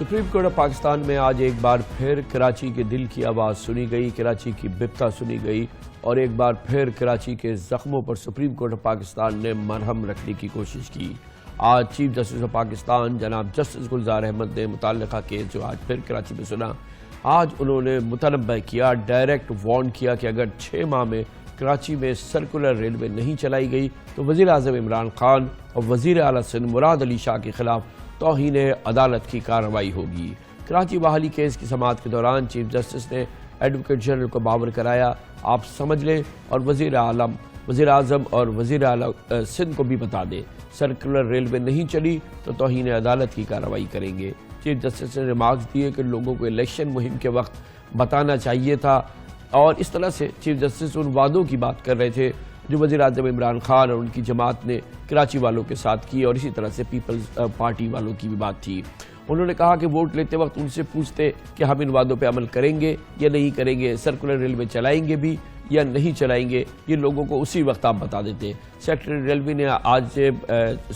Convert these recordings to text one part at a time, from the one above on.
Supreme court of Pakistan میں آج ایک بار پھر کراچی کے دل کی آواز سنی گئی، کراچی کی بپتا سنی گئی اور ایک بار پھر کراچی کے زخموں پر سپریم کورٹ آف پاکستان نے مرہم رکھنے کی کوشش کی۔ آج چیف جسٹس آف پاکستان جناب جسٹس گلزار احمد نے متعلقہ کیس جو آج پھر کراچی میں سنا، آج انہوں نے متنبہ کیا، ڈائریکٹ وارن کیا کہ اگر 6 ماہ میں کراچی میں سرکولر ریلوے نہیں چلائی گئی تو وزیر اعظم عمران خان اور وزیر اعلیٰ سندھ مراد علی شاہ کے خلاف توہین عدالت کی کارروائی ہوگی۔ کراچی بحالی کیس کی سماعت کے دوران چیف جسٹس نے ایڈوکیٹ جنرل کو باور کرایا، آپ سمجھ لیں اور وزیر اعظم اور وزیر اعلیٰ سندھ کو بھی بتا دیں، سرکولر ریلوے نہیں چلی تو توہین عدالت کی کارروائی کریں گے۔ چیف جسٹس نے ریمارکس دیے کہ لوگوں کو الیکشن مہم کے وقت بتانا چاہیے تھا، اور اس طرح سے چیف جسٹس ان وعدوں کی بات کر رہے تھے جو وزیر اعظم عمران خان اور ان کی جماعت نے کراچی والوں کے ساتھ کی، اور اسی طرح سے پیپلز پارٹی والوں کی بھی بات تھی۔ انہوں نے کہا کہ ووٹ لیتے وقت ان سے پوچھتے کہ ہم ان وعدوں پہ عمل کریں گے یا نہیں کریں گے، سرکولر ریلوے چلائیں گے بھی یا نہیں چلائیں گے، یہ لوگوں کو اسی وقت آپ بتا دیتے۔ سیکرٹری ریلوے نے آج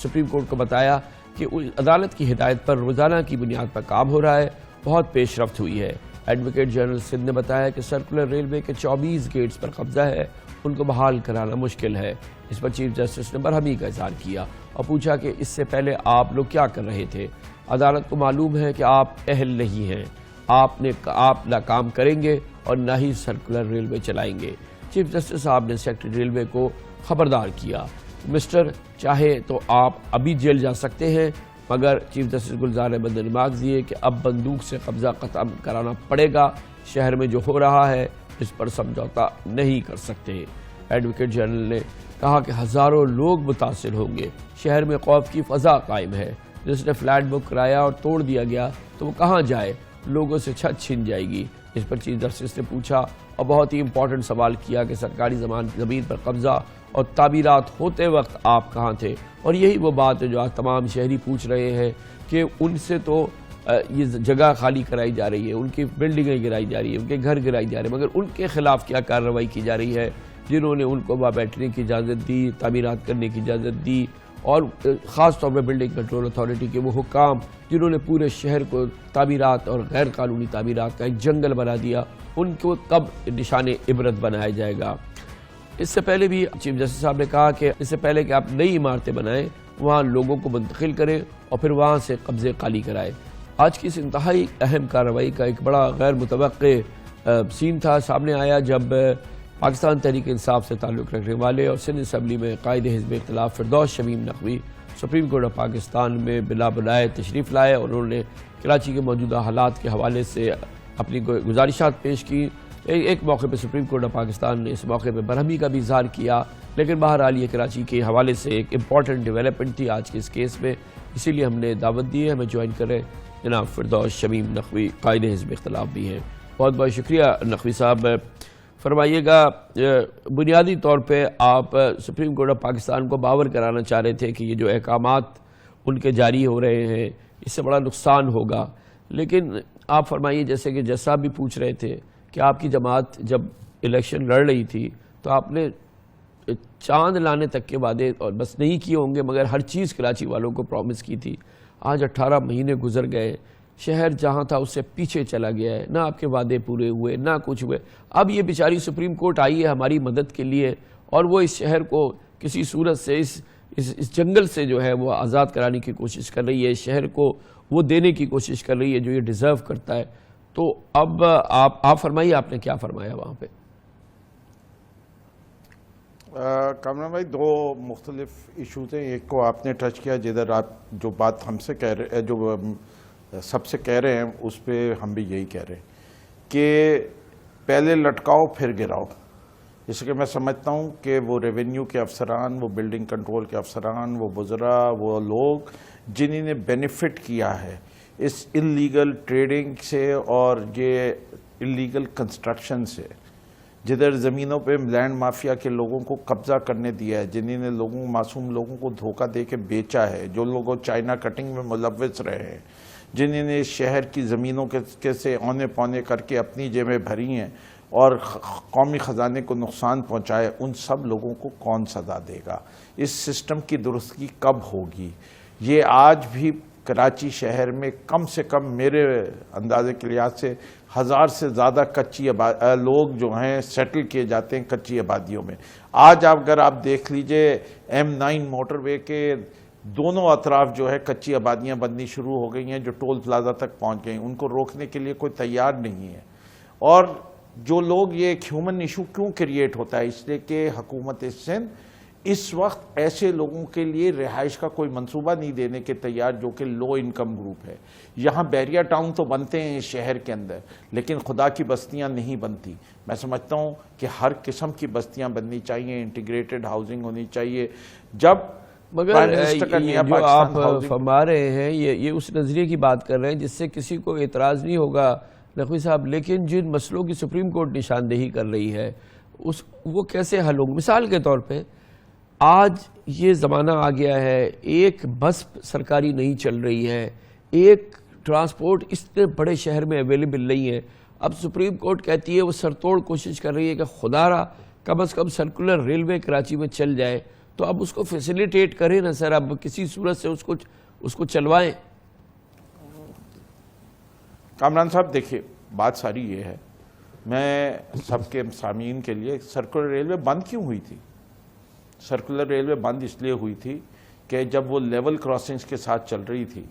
سپریم کورٹ کو بتایا کہ عدالت کی ہدایت پر روزانہ کی بنیاد پر کام ہو رہا ہے، بہت پیش رفت ہوئی ہے۔ ایڈوکیٹ جنرل سندھ نے بتایا کہ سرکولر ریلوے کے 24 گیٹس پر قبضہ ہے، ان کو بحال کرانا مشکل ہے۔ اس پر چیف جسٹس نے برہمی کا اظہار کیا اور پوچھا کہ اس سے پہلے آپ لوگ کیا کر رہے تھے؟ عدالت کو معلوم ہے کہ آپ اہل نہیں ہیں، آپ نہ کام کریں گے اور نہ ہی سرکولر ریلوے چلائیں گے۔ چیف جسٹس صاحب نے سیکرٹری ریلوے کو خبردار کیا، مسٹر چاہے تو آپ ابھی جیل جا سکتے ہیں، مگر چیف جسٹس گلزار احمد نے ریمارکس دیے کہ اب بندوق سے قبضہ ختم کرانا پڑے گا، شہر میں جو ہو رہا ہے اس پر سمجھوتا نہیں کر سکتے۔ ایڈوکیٹ جنرل نے کہا کہ ہزاروں لوگ متاثر ہوں گے، شہر میں خوف کی فضا قائم ہے، جس نے فلیٹ بک کرایا اور توڑ دیا گیا تو وہ کہاں جائے، لوگوں سے چھت چھن جائے گی۔ اس پر چیف جسٹس نے پوچھا اور بہت ہی امپورٹنٹ سوال کیا کہ سرکاری زمین پر قبضہ اور تعمیرات ہوتے وقت آپ کہاں تھے؟ اور یہی وہ بات ہے جو آج تمام شہری پوچھ رہے ہیں کہ ان سے تو یہ جگہ خالی کرائی جا رہی ہے، ان کی بلڈنگیں گرائی جا رہی ہیں، ان کے گھر گرائے جا رہے ہیں، مگر ان کے خلاف کیا کارروائی کی جا رہی ہے جنہوں نے ان کو وہاں بیٹھنے کی اجازت دی، تعمیرات کرنے کی اجازت دی، اور خاص طور پہ بلڈنگ کنٹرول اتھارٹی کے وہ حکام جنہوں نے پورے شہر کو تعمیرات اور غیر قانونی تعمیرات کا ایک جنگل بنا دیا، ان کو کب نشان عبرت بنایا جائے گا۔ اس سے پہلے بھی چیف جسٹس صاحب نے کہا کہ اس سے پہلے کہ آپ نئی عمارتیں بنائیں، وہاں لوگوں کو منتقل کریں اور پھر وہاں سے قبضے خالی کرائیں۔ آج کی اس انتہائی اہم کارروائی کا ایک بڑا غیر متوقع سین تھا، سامنے آیا جب پاکستان تحریک انصاف سے تعلق رکھنے والے اور سندھ اسمبلی میں قائد حزب اختلاف Firdous Shamim Naqvi supreme court of Pakistan میں بلا بلائے تشریف لائے اور انہوں نے کراچی کے موجودہ حالات کے حوالے سے اپنی گزارشات پیش کی۔ ایک موقع پہ سپریم کورٹ آف پاکستان نے اس موقع پہ برہمی کا بھی اظہار کیا، لیکن بہرحال یہ کراچی کے حوالے سے ایک امپورٹنٹ ڈیولپمنٹ تھی آج کے اس کیس میں، اسی لیے ہم نے دعوت دی ہے، ہمیں جوائن کریں جناب فردوس شمیم نقوی، قائد حزب اختلاف بھی ہیں۔ بہت بہت شکریہ نقوی صاحب۔ فرمائیے گا، بنیادی طور پہ آپ سپریم کورٹ آف پاکستان کو باور کرانا چاہ رہے تھے کہ یہ جو احکامات ان کے جاری ہو رہے ہیں اس سے بڑا نقصان ہوگا، لیکن آپ فرمائیے جیسے کہ جیسا بھی پوچھ رہے تھے کہ آپ کی جماعت جب الیکشن لڑ رہی تھی تو آپ نے چاند لانے تک کے وعدے اور بس نہیں کیے ہوں گے، مگر ہر چیز کراچی والوں کو پرومس کی تھی۔ آج 18 مہینے گزر گئے، شہر جہاں تھا اس سے پیچھے چلا گیا ہے، نہ آپ کے وعدے پورے ہوئے نہ کچھ ہوئے۔ اب یہ بیچاری سپریم کورٹ آئی ہے ہماری مدد کے لیے اور وہ اس شہر کو کسی صورت سے اس جنگل سے جو ہے وہ آزاد کرانے کی کوشش کر رہی ہے، شہر کو وہ دینے کی کوشش کر رہی ہے جو یہ ڈیزرو کرتا ہے۔ تو اب آپ فرمائیے آپ نے کیا فرمایا وہاں پہ؟ کامران بھائی، دو مختلف ایشوز ہیں، ایک کو آپ نے ٹچ کیا جدھر آپ جو بات ہم سے کہہ رہے جو سب سے کہہ رہے ہیں اس پہ ہم بھی یہی کہہ رہے ہیں کہ پہلے لٹکاؤ پھر گراؤ۔ جیسے کہ میں سمجھتا ہوں کہ وہ ریونیو کے افسران، وہ بلڈنگ کنٹرول کے افسران، وہ وزراء، وہ لوگ جنہوں نے بینیفٹ کیا ہے اس انلیگل ٹریڈنگ سے اور یہ انلیگل کنسٹرکشن سے، جدھر زمینوں پہ لینڈ مافیا کے لوگوں کو قبضہ کرنے دیا ہے، جنہوں نے معصوم لوگوں کو دھوکہ دے کے بیچا ہے، جو لوگوں چائنا کٹنگ میں ملوث رہے ہیں، جنہوں نے شہر کی زمینوں کے سے اونے پونے کر کے اپنی جیبیں بھری ہیں اور قومی خزانے کو نقصان پہنچائے، ان سب لوگوں کو کون سزا دے گا؟ اس سسٹم کی درستگی کب ہوگی؟ یہ آج بھی کراچی شہر میں کم سے کم میرے اندازے کے لحاظ سے 1000 سے زیادہ کچی لوگ جو ہیں سیٹل کیے جاتے ہیں کچی آبادیوں میں. آج اگر آپ دیکھ لیجئے M9 موٹر وے کے دونوں اطراف جو ہے کچی آبادیاں بننی شروع ہو گئی ہیں جو ٹول پلازا تک پہنچ گئی. ان کو روکنے کے لیے کوئی تیار نہیں ہے. اور جو لوگ یہ ایک ہیومن ایشو کیوں کریٹ ہوتا ہے؟ اس لیے کہ حکومت سندھ اس وقت ایسے لوگوں کے لیے رہائش کا کوئی منصوبہ نہیں دینے کے تیار جو کہ لو انکم گروپ ہے. یہاں بیریا ٹاؤن تو بنتے ہیں شہر کے اندر لیکن خدا کی بستیاں نہیں بنتی. میں سمجھتا ہوں کہ ہر قسم کی بستیاں بننی چاہیے, انٹیگریٹڈ ہاؤسنگ ہونی چاہیے. جب مگر جو آپ فرما رہے ہیں یہ اس نظریے کی بات کر رہے ہیں جس سے کسی کو اعتراض نہیں ہوگا نقوی صاحب, لیکن جن مسئلوں کی سپریم کورٹ نشاندہی کر رہی ہے وہ کیسے حل ہوں؟ مثال کے طور پہ آج یہ زمانہ آ گیا ہے, ایک بس سرکاری نہیں چل رہی ہے, ایک ٹرانسپورٹ اتنے بڑے شہر میں اویلیبل نہیں ہے. اب سپریم کورٹ کہتی ہے وہ سرتوڑ کوشش کر رہی ہے کہ خدا را کم از کم سرکولر ریلوے کراچی میں چل جائے, تو اب اس کو فیسیلیٹیٹ کریں نا سر, اب کسی صورت سے اس کو چلوائیں. کامران صاحب دیکھیے بات ساری یہ ہے, میں سب کے سامعین کے لیے سرکولر ریلوے بند کیوں ہوئی تھی؟ سرکولر ریلوے بند اس لیے ہوئی تھی کہ جب وہ لیول کراسنگز کے ساتھ چل رہی تھی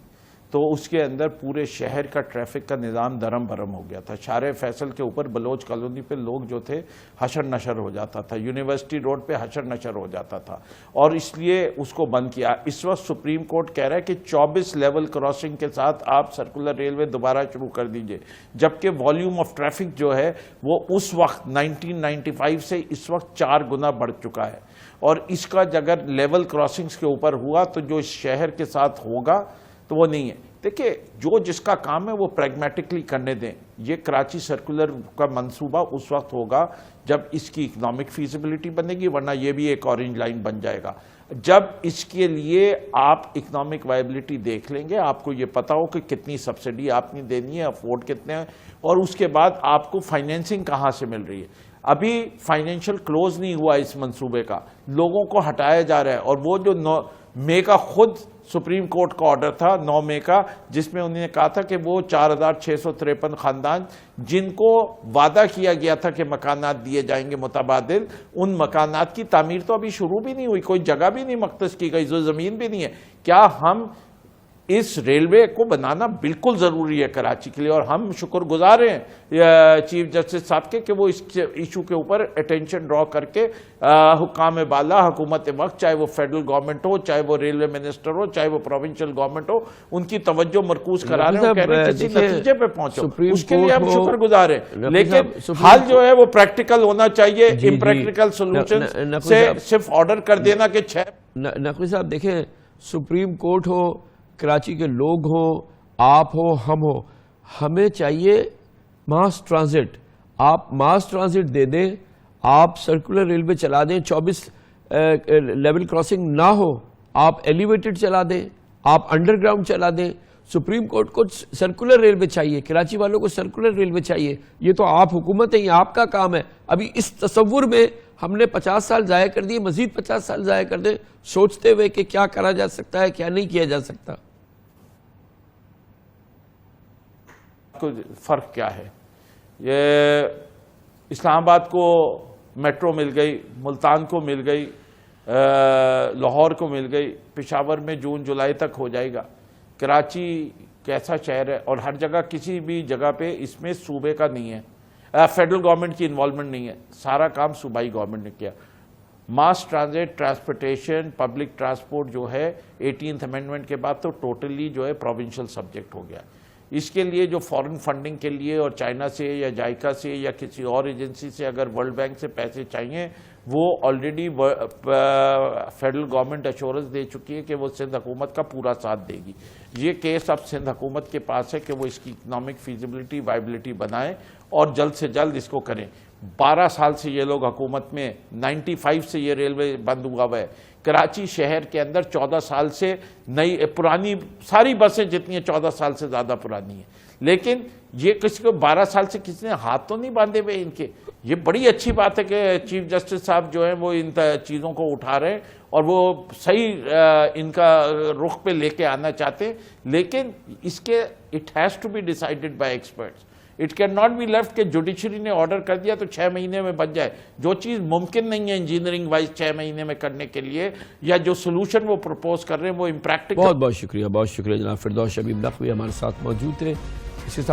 تو اس کے اندر پورے شہر کا ٹریفک کا نظام درم برم ہو گیا تھا. شارع فیصل کے اوپر بلوچ کالونی پہ لوگ جو تھے حشر نشر ہو جاتا تھا, یونیورسٹی روڈ پہ حشر نشر ہو جاتا تھا, اور اس لیے اس کو بند کیا. اس وقت سپریم کورٹ کہہ رہا ہے کہ 24 لیول کراسنگ کے ساتھ آپ سرکولر ریلوے دوبارہ شروع کر دیجئے, جبکہ والیوم آف ٹریفک جو ہے وہ اس وقت 1995 سے اس وقت 4 گنا بڑھ چکا ہے. اور اس کا اگر لیول کراسنگز کے اوپر ہوا تو جو اس شہر کے ساتھ ہوگا تو وہ نہیں ہے. دیکھیں جو جس کا کام ہے وہ پریگمیٹکلی کرنے دیں. یہ کراچی سرکولر کا منصوبہ اس وقت ہوگا جب اس کی اکنامک فیزیبلٹی بنے گی, ورنہ یہ بھی ایک اورنج لائن بن جائے گا. جب اس کے لیے آپ اکنامک وائبلٹی دیکھ لیں گے, آپ کو یہ پتا ہو کہ کتنی سبسڈی آپ نے دینی ہے, افورڈ کتنے ہیں, اور اس کے بعد آپ کو فائنینسنگ کہاں سے مل رہی ہے. ابھی فائنینشل کلوز نہیں ہوا اس منصوبے کا, لوگوں کو ہٹایا جا رہا ہے. اور وہ جو 9 مئی کا خود سپریم کورٹ کا آرڈر تھا 9 مئی کا, جس میں انہوں نے کہا تھا کہ وہ 4653 خاندان جن کو وعدہ کیا گیا تھا کہ مکانات دیے جائیں گے متبادل, ان مکانات کی تعمیر تو ابھی شروع بھی نہیں ہوئی, کوئی جگہ بھی نہیں مختص کی گئی, جو زمین بھی نہیں ہے. کیا ہم اس ریلوے کو بنانا بالکل ضروری ہے کراچی کے لیے, اور ہم شکر گزار ہیں چیف جسٹس صاحب کے کہ وہ اس ایشو کے اوپر اٹینشن ڈرا کر کے حکام بالا, حکومت وقت, چاہے وہ فیڈرل گورنمنٹ ہو, چاہے وہ ریلوے منسٹر ہو, چاہے وہ پروونشل گورنمنٹ ہو, ان کی توجہ مرکوز کرا رہے ہیں, کہہ رہے ہیں کسی نتیجے پہ پہنچو. اس کے لیے ہم شکر گزار ہیں, لیکن حل جو ہے وہ پریکٹیکل ہونا چاہیے. امپریکٹیکل سولوشن سے صرف آرڈر کر دینا کہ 6. نقوی صاحب دیکھیں, سپریم کورٹ ہو, کراچی کے لوگ ہوں, آپ ہو, ہم ہو, ہمیں چاہیے ماس ٹرانزٹ. آپ ماس ٹرانزٹ دے دیں, آپ سرکولر ریلوے چلا دیں, 24 لیول کراسنگ نہ ہو, آپ ایلیویٹڈ چلا دیں, آپ انڈر گراؤنڈ چلا دیں. سپریم کورٹ کو سرکولر ریلوے چاہیے, کراچی والوں کو سرکولر ریلوے چاہیے. یہ تو آپ حکومت ہیں, یہ آپ کا کام ہے. ابھی اس تصور میں ہم نے 50 سال ضائع کر دیے, مزید 50 سال ضائع کر دیں سوچتے ہوئے کہ کیا کرا جا سکتا ہے, کیا نہیں کیا جا سکتا. فرق کیا ہے؟ یہ اسلام آباد کو میٹرو مل گئی, ملتان کو مل گئی, لاہور کو مل گئی, پشاور میں جون جولائی تک ہو جائے گا. کراچی کیسا شہر ہے, اور ہر جگہ کسی بھی جگہ پہ اس میں صوبے کا نہیں ہے, فیڈرل گورنمنٹ کی انوالومنٹ نہیں ہے, سارا کام صوبائی گورنمنٹ نے کیا. ماس ٹرانزٹ, ٹرانسپورٹیشن, پبلک ٹرانسپورٹ جو ہے 18th امینڈمنٹ کے بعد تو ٹوٹلی جو ہے پروونشل سبجیکٹ ہو گیا. اس کے لیے جو فورن فنڈنگ کے لیے اور چائنا سے یا جائکا سے یا کسی اور ایجنسی سے اگر ورلڈ بینک سے پیسے چاہیے, وہ آلریڈی فیڈرل گورنمنٹ ایشورنس دے چکی ہے کہ وہ سندھ حکومت کا پورا ساتھ دے گی. یہ کیس اب سندھ حکومت کے پاس ہے کہ وہ اس کی اکنامک فیزیبلٹی, وائبلٹی بنائیں اور جلد سے جلد اس کو کریں. 12 سال سے یہ لوگ حکومت میں, 95 سے یہ ریلوے بند ہوا ہوا ہے. کراچی شہر کے اندر 14 سال سے نئی پرانی ساری بسیں جتنی ہیں 14 سال سے زیادہ پرانی ہیں, لیکن یہ کسی کو 12 سال سے کسی نے ہاتھ تو نہیں باندھے ہوئے ان کے. یہ بڑی اچھی بات ہے کہ چیف جسٹس صاحب جو ہیں وہ ان چیزوں کو اٹھا رہے ہیں اور وہ صحیح ان کا رخ پہ لے کے آنا چاہتے ہیں، لیکن اس کے it has to be decided by experts. It can not be left کہ جوڈیشری نے آرڈر کر دیا تو 6 مہینے میں بن جائے. جو چیز ممکن نہیں ہے انجینئرنگ وائز 6 مہینے میں کرنے کے لیے، یا جو سولوشن وہ پروپوز کر رہے ہیں وہ امپریکٹیکل. بہت شکریہ جناب فردوس شبیب نقوی ہمارے ساتھ موجود تھے. اسی ساتھ